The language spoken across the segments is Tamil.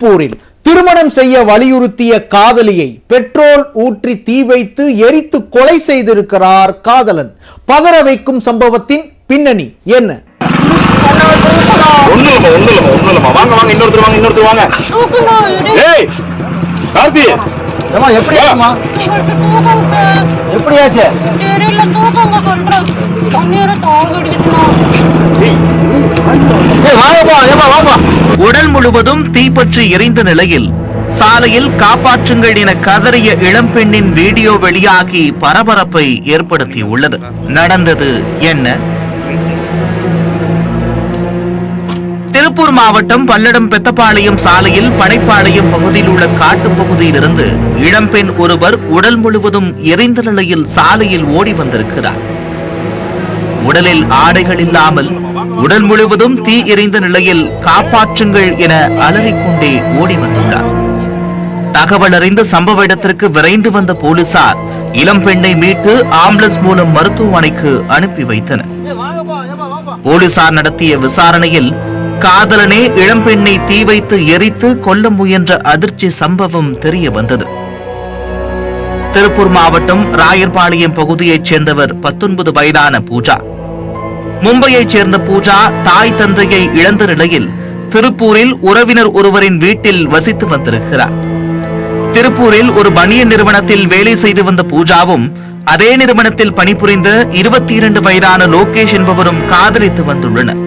திருப்பூரில் திருமணம் செய்ய வலியுறுத்திய காதலியை பெட்ரோல் ஊற்றி தீ வைத்து எரித்து கொலை செய்திருக்கிறார் காதலன். பதற வைக்கும் சம்பவத்தின் பின்னணி என்ன? உடல் முழுவதும் தீப்பற்றி எரிந்த நிலையில் சாலையில் காப்பாற்றுங்கள் என கதறிய இளம்பெண்ணின் வீடியோ வெளியாகி பரபரப்பை ஏற்படுத்தியுள்ளது. நடந்தது என்ன? திருப்பூர் மாவட்டம் பல்லடம் பெத்தபாளையம் சாலையில் பனைப்பாளையம் பகுதியில் உள்ள காட்டுப்பகுதியிலிருந்து இளம்பெண் ஒருவர் உடல் முழுவதும் எரிந்த நிலையில் சாலையில் ஓடி வந்திருக்கிறார். உடலில் ஆடைகள் இல்லாமல் உடல் முழுவதும் தீ எரிந்த நிலையில் காப்பாற்றுங்கள் என அலறிக்கொண்டே ஓடி வந்துள்ளார். தகவல் அறிந்த சம்பவ இடத்திற்கு விரைந்து வந்த போலீசார் இளம்பெண்ணை மீட்டு ஆம்புலன்ஸ் மூலம் மருத்துவமனைக்கு அனுப்பி வைத்தனர். போலீசார் நடத்திய விசாரணையில் காதலனே இளம்பெண்ணை தீ வைத்து எரித்து கொல்ல முயன்ற அதிர்ச்சி சம்பவம் தெரிய வந்தது. திருப்பூர் மாவட்டம் ராயர்பாளையம் பகுதியைச் சேர்ந்தவர் 19 வயதான பூஜா. மும்பையைச் சேர்ந்த பூஜா தாய் தந்தையை இழந்த நிலையில் திருப்பூரில் உறவினர் ஒருவரின் வீட்டில் வசித்து வந்திருக்கிறார். திருப்பூரில் ஒரு பனியன் நிறுவனத்தில் வேலை செய்து வந்த பூஜாவும் அதே நிறுவனத்தில் பணிபுரிந்த 22 வயதான லோகேஷ் என்பவரும் காதலித்து வந்துள்ளனர்.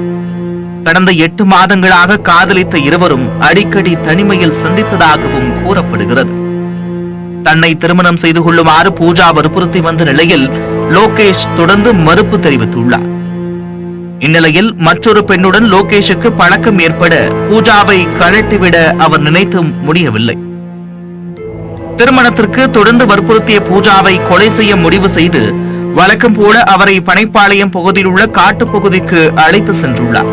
கடந்த 8 மாதங்களாக காதலித்த இருவரும் அடிக்கடி தனிமையில் சந்தித்ததாகவும் கூறப்படுகிறது. தன்னை திருமணம் செய்து கொள்ளுமாறு பூஜா வற்புறுத்தி வந்த நிலையில் லோகேஷ் தொடர்ந்து மறுப்பு தெரிவித்துள்ளார். இந்நிலையில் மற்றொரு பெண்ணுடன் லோகேஷுக்கு பழக்கம் ஏற்பட பூஜாவை கழட்டிவிட அவர் நினைத்து முடியவில்லை. திருமணத்திற்கு தொடர்ந்து வற்புறுத்திய பூஜாவை கொலை செய்ய முடிவு செய்து வழக்கம் போல அவரை பனைப்பாளையம் பகுதியில் உள்ள காட்டுப்பகுதிக்கு அழைத்து சென்றுள்ளார்.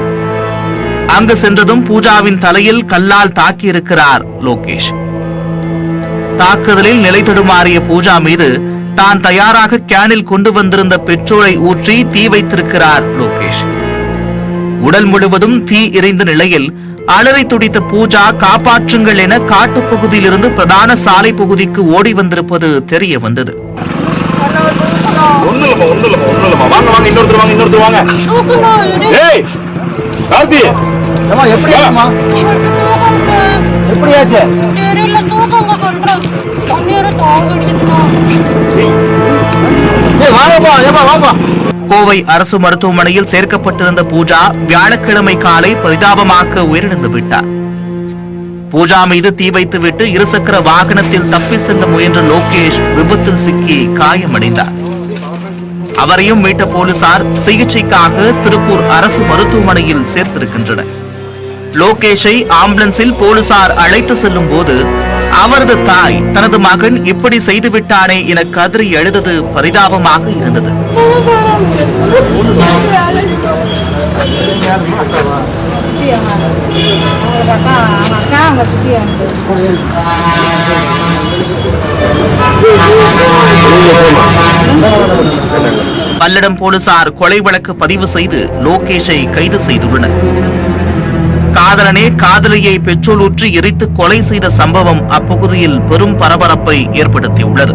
அங்கு சென்றதும் பூஜாவின் தலையில் கல்லால் தாக்கியிருக்கிறார் லோகேஷ். தாக்குதலில் நிலை தடுமாறிய பூஜா மீது தான் தயாராக கேனில் கொண்டு வந்திருந்த பெட்ரோலை ஊற்றி தீ வைத்திருக்கிறார் லோகேஷ். உடல் முழுவதும் தீ எரிந்த நிலையில் அலறி துடித்த பூஜா காப்பாற்றுங்கள் என காட்டுப்பகுதியிலிருந்து பிரதான சாலை பகுதிக்கு ஓடி வந்திருப்பது தெரிய வந்தது. கோவை அரசு மருத்துவமனையில் சேர்க்கப்பட்டிருந்த பூஜா வியாழக்கிழமை காலை பரிதாபமாக உயிரிழந்து விட்டார். பூஜா மீது தீ வைத்துவிட்டு இருசக்கர வாகனத்தில் தப்பி செல்ல முயன்ற லோகேஷ் விபத்தில் சிக்கி காயமடைந்தார். அவரையும் மீட்ட போலீசார் சிகிச்சைக்காக திருப்பூர் அரசு மருத்துவமனையில் சேர்த்திருக்கின்றனர். லோகேஷை ஆம்புலன்ஸில் போலீசார் அழைத்து செல்லும் போது அவரது தாய் தனது மகன் இப்படி செய்துவிட்டானே என கதறி எழுதது பரிதாபமாக இருந்தது. பல்லடம் போலீசார் கொலை வழக்கு பதிவு செய்து லோகேஷை கைது செய்துள்ளனர். காதலனே காதலியை பெட்ரோல் ஊற்றி எரித்து கொலை செய்த சம்பவம் அப்பகுதியில் பெரும் பரபரப்பை ஏற்படுத்தியுள்ளது.